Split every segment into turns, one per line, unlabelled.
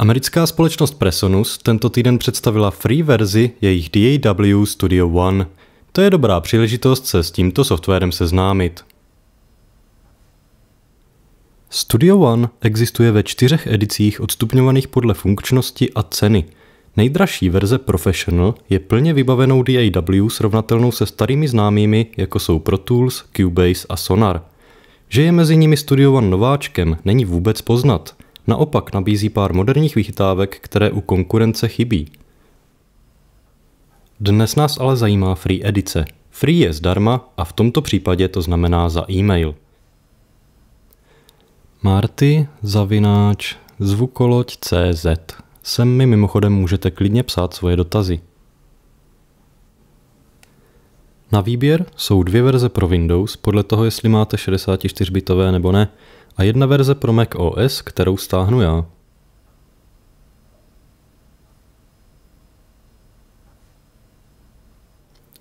Americká společnost Presonus tento týden představila free verzi jejich DAW Studio One. To je dobrá příležitost se s tímto softwarem seznámit. Studio One existuje ve 4 edicích odstupňovaných podle funkčnosti a ceny. Nejdražší verze Professional je plně vybavenou DAW srovnatelnou se starými známými, jako jsou Pro Tools, Cubase a Sonar. Že je mezi nimi Studio One nováčkem, není vůbec poznat. Naopak nabízí pár moderních vychytávek, které u konkurence chybí. Dnes nás ale zajímá free edice. Free je zdarma a v tomto případě to znamená za e-mail. marty@zvukoloď.cz. Sem mi mimochodem můžete klidně psát svoje dotazy. Na výběr jsou 2 verze pro Windows, podle toho, jestli máte 64-bitové nebo ne, a 1 verze pro Mac OS, kterou stáhnu já.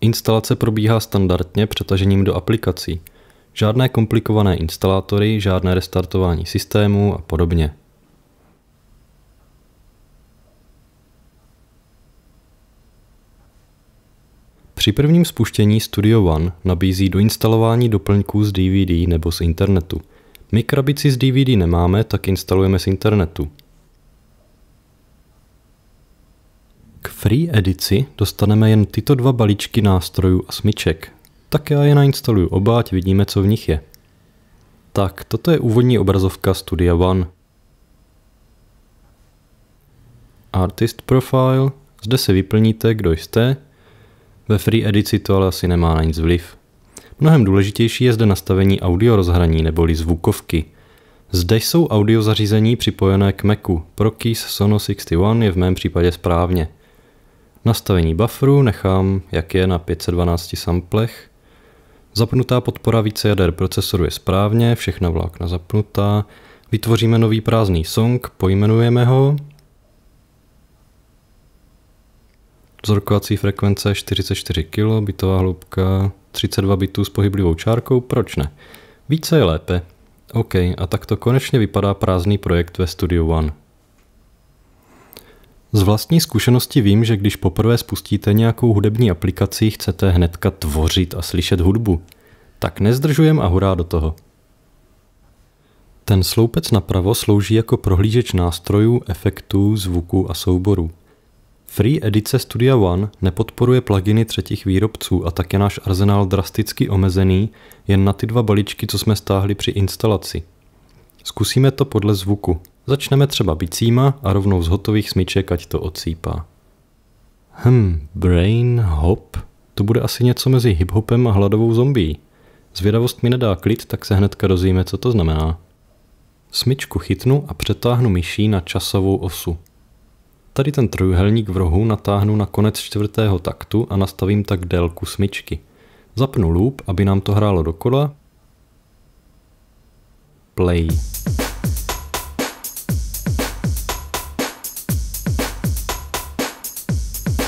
Instalace probíhá standardně přetažením do aplikací. Žádné komplikované instalátory, žádné restartování systému a podobně. Při prvním spuštění Studio One nabízí doinstalování doplňků z DVD nebo z internetu. My krabici z DVD nemáme, tak instalujeme z internetu. K free edici dostaneme jen tyto 2 balíčky nástrojů a smyček. Tak já je nainstaluju oba, ať vidíme, co v nich je. Tak, toto je úvodní obrazovka Studia One. Artist Profile, zde si vyplníte, kdo jste. Ve free edici to ale asi nemá na nic vliv. Mnohem důležitější je zde nastavení audio rozhraní neboli zvukovky. Zde jsou audio zařízení připojené k Macu. ProKeys Sonos 61 je v mém případě správně. Nastavení bufferu nechám, jak je, na 512 samplech. Zapnutá podpora více jader procesoru je správně, všechna vlákna zapnutá. Vytvoříme nový prázdný song, pojmenujeme ho. Vzorkovací frekvence 44 kg, bitová hloubka 32 bitů s pohyblivou čárkou, proč ne? Více je lépe. OK, a tak to konečně vypadá prázdný projekt ve Studio One. Z vlastní zkušenosti vím, že když poprvé spustíte nějakou hudební aplikaci, chcete hnedka tvořit a slyšet hudbu. Tak nezdržujem a hurá do toho. Ten sloupec napravo slouží jako prohlížeč nástrojů, efektů, zvuků a souborů. Free edice Studia One nepodporuje pluginy třetích výrobců a tak je náš arzenál drasticky omezený jen na ty 2 balíčky, co jsme stáhli při instalaci. Zkusíme to podle zvuku. Začneme třeba bicíma a rovnou z hotových smyček, ať to odsýpá. Brain hop? To bude asi něco mezi hiphopem a hladovou zombie. Zvědavost mi nedá klid, tak se hnedka dozvíme, co to znamená. Smyčku chytnu a přetáhnu myší na časovou osu. Tady ten trojúhelník v rohu natáhnu na konec 4. taktu a nastavím tak délku smyčky. Zapnu loop, aby nám to hrálo dokola. Play.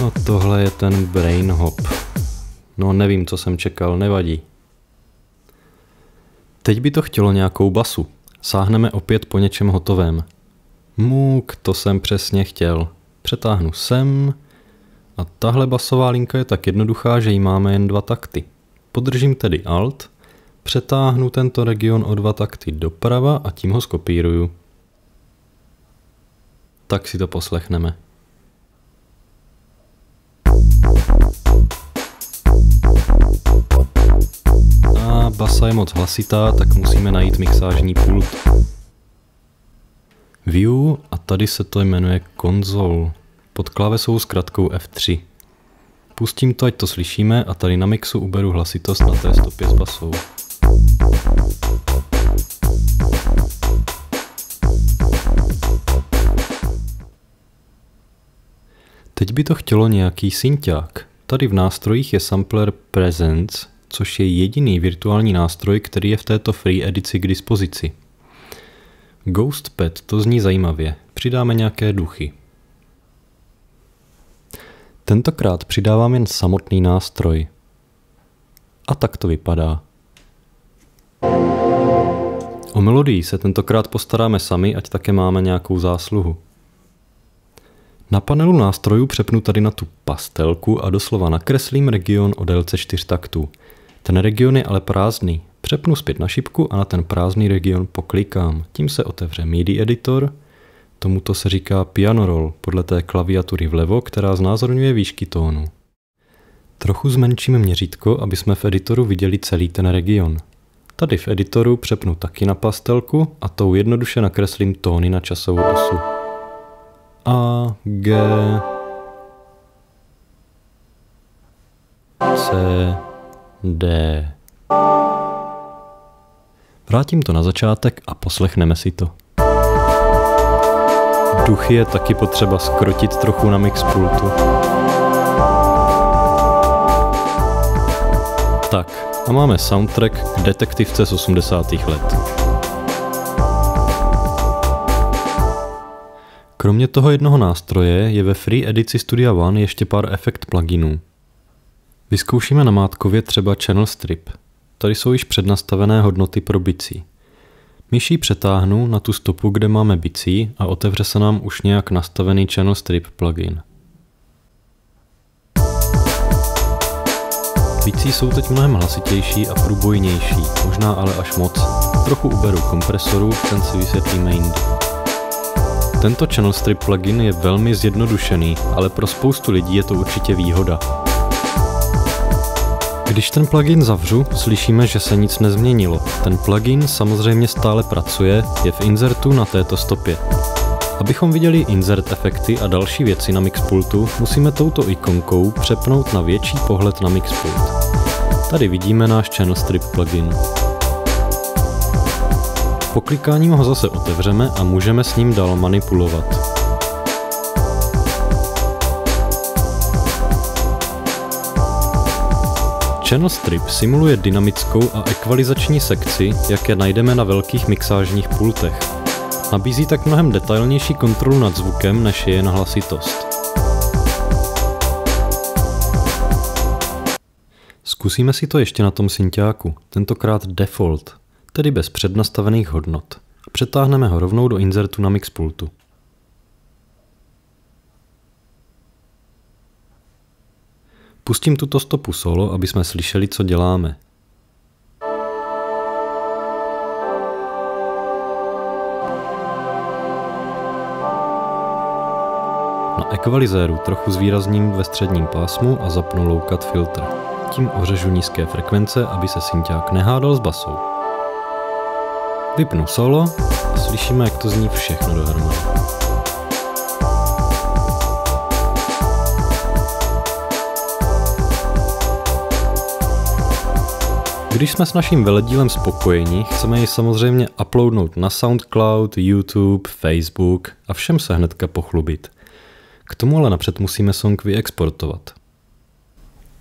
No tohle je ten brain hop. No nevím, co jsem čekal, nevadí. Teď by to chtělo nějakou basu. Sáhneme opět po něčem hotovém. Můk, to jsem přesně chtěl. Přetáhnu sem a tahle basová linka je tak jednoduchá, že jí máme jen 2 takty. Podržím tedy Alt, přetáhnu tento region o 2 takty doprava a tím ho skopíruju. Tak si to poslechneme. A basa je moc hlasitá, tak musíme najít mixážní pult. View a tady se to jmenuje Console. Pod klávesou s kratkou F3. Pustím to, ať to slyšíme a tady na mixu uberu hlasitost na té stopě s basou. Teď by to chtělo nějaký synťák. Tady v nástrojích je sampler Presence, což je jediný virtuální nástroj, který je v této free edici k dispozici. Ghostpad, to zní zajímavě. Přidáme nějaké duchy. Tentokrát přidávám jen samotný nástroj. A tak to vypadá. O melodii se tentokrát postaráme sami, ať také máme nějakou zásluhu. Na panelu nástrojů přepnu tady na tu pastelku a doslova nakreslím region o délce 4 taktů. Ten region je ale prázdný. Přepnu zpět na šipku a na ten prázdný region poklikám. Tím se otevře MIDI editor. Tomuto se říká piano roll, podle té klaviatury vlevo, která znázorňuje výšky tónu. Trochu zmenším měřítko, aby jsme v editoru viděli celý ten region. Tady v editoru přepnu taky na pastelku a tou jednoduše nakreslím tóny na časovou osu. A, G, C, D. Vrátím to na začátek a poslechneme si to. Duchy je taky potřeba zkrotit trochu na mixpultu. Tak, a máme soundtrack k detektivce z 80. let. Kromě toho jednoho nástroje je ve free edici Studia One ještě pár efekt pluginů. Vyzkoušíme namátkově třeba Channel Strip. Tady jsou již přednastavené hodnoty pro bicí. Myší přetáhnu na tu stopu, kde máme bicí a otevře se nám už nějak nastavený Channel Strip plugin. Bicí jsou teď mnohem hlasitější a průbojnější, možná ale až moc. Trochu uberu kompresoru, ten si vysvětlíme jindy. Tento Channel Strip plugin je velmi zjednodušený, ale pro spoustu lidí je to určitě výhoda. Když ten plugin zavřu, slyšíme, že se nic nezměnilo. Ten plugin samozřejmě stále pracuje, je v insertu na této stopě. Abychom viděli insert efekty a další věci na mixpultu, musíme touto ikonkou přepnout na větší pohled na mixpult. Tady vidíme náš Channel Strip plugin. Poklikáním ho zase otevřeme a můžeme s ním dál manipulovat. Channel Strip simuluje dynamickou a ekvalizační sekci, jaké najdeme na velkých mixážních pultech. Nabízí tak mnohem detailnější kontrolu nad zvukem, než je jen hlasitost. Zkusíme si to ještě na tom synťáku, tentokrát default, tedy bez přednastavených hodnot. Přetáhneme ho rovnou do insertu na mixpultu. Pustím tuto stopu solo, aby jsme slyšeli, co děláme. Na ekvalizéru trochu zvýrazním ve středním pásmu a zapnu low cut filter. Tím ořežu nízké frekvence, aby se synťák nehádal s basou. Vypnu solo a slyšíme, jak to zní všechno dohromady. Když jsme s naším veledílem spokojeni, chceme ji samozřejmě uploadnout na SoundCloud, YouTube, Facebook a všem se hnedka pochlubit. K tomu ale napřed musíme song vyexportovat.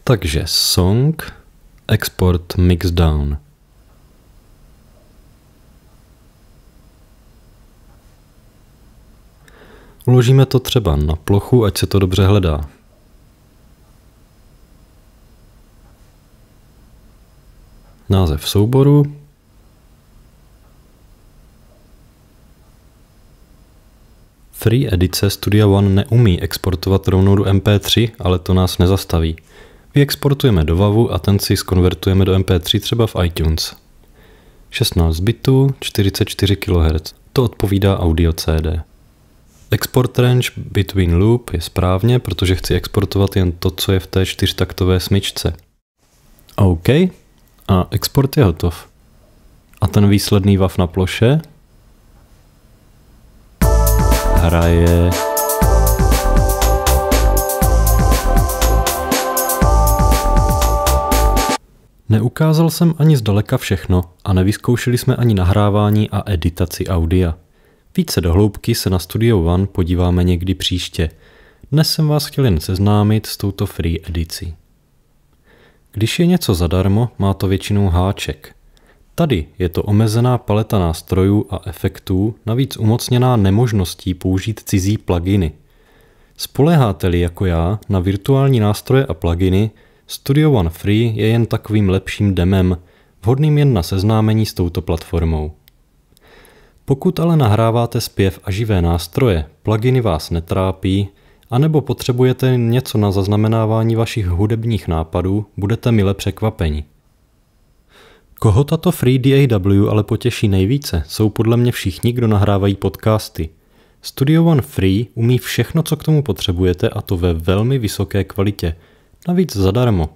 Takže song, export mixdown. Uložíme to třeba na plochu, ať se to dobře hledá. Název souboru. Free edice Studia One neumí exportovat rovnou do MP3, ale to nás nezastaví. Vyexportujeme do WAVu a ten si zkonvertujeme do MP3 třeba v iTunes. 16 bitů, 44 kHz. To odpovídá audio CD. Export range between loop je správně, protože chci exportovat jen to, co je v té čtyřtaktové smyčce. OK. A export je hotov. A ten výsledný WAV na ploše hraje. Neukázal jsem ani zdaleka všechno a nevyzkoušeli jsme ani nahrávání a editaci audia. Více do hloubky se na Studio One podíváme někdy příště. Dnes jsem vás chtěl jen seznámit s touto free edicí. Když je něco zadarmo, má to většinou háček. Tady je to omezená paleta nástrojů a efektů, navíc umocněná nemožností použít cizí pluginy. Spoléháte-li jako já na virtuální nástroje a pluginy, Studio One Free je jen takovým lepším demem, vhodným jen na seznámení s touto platformou. Pokud ale nahráváte zpěv a živé nástroje, pluginy vás netrápí anebo potřebujete něco na zaznamenávání vašich hudebních nápadů, budete mile překvapeni. Koho tato Free DAW ale potěší nejvíce, jsou podle mě všichni, kdo nahrávají podcasty. Studio One Free umí všechno, co k tomu potřebujete, a to ve velmi vysoké kvalitě, navíc zadarmo.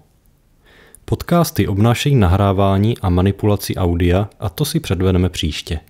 Podcasty obnášejí nahrávání a manipulaci audia, a to si předvedeme příště.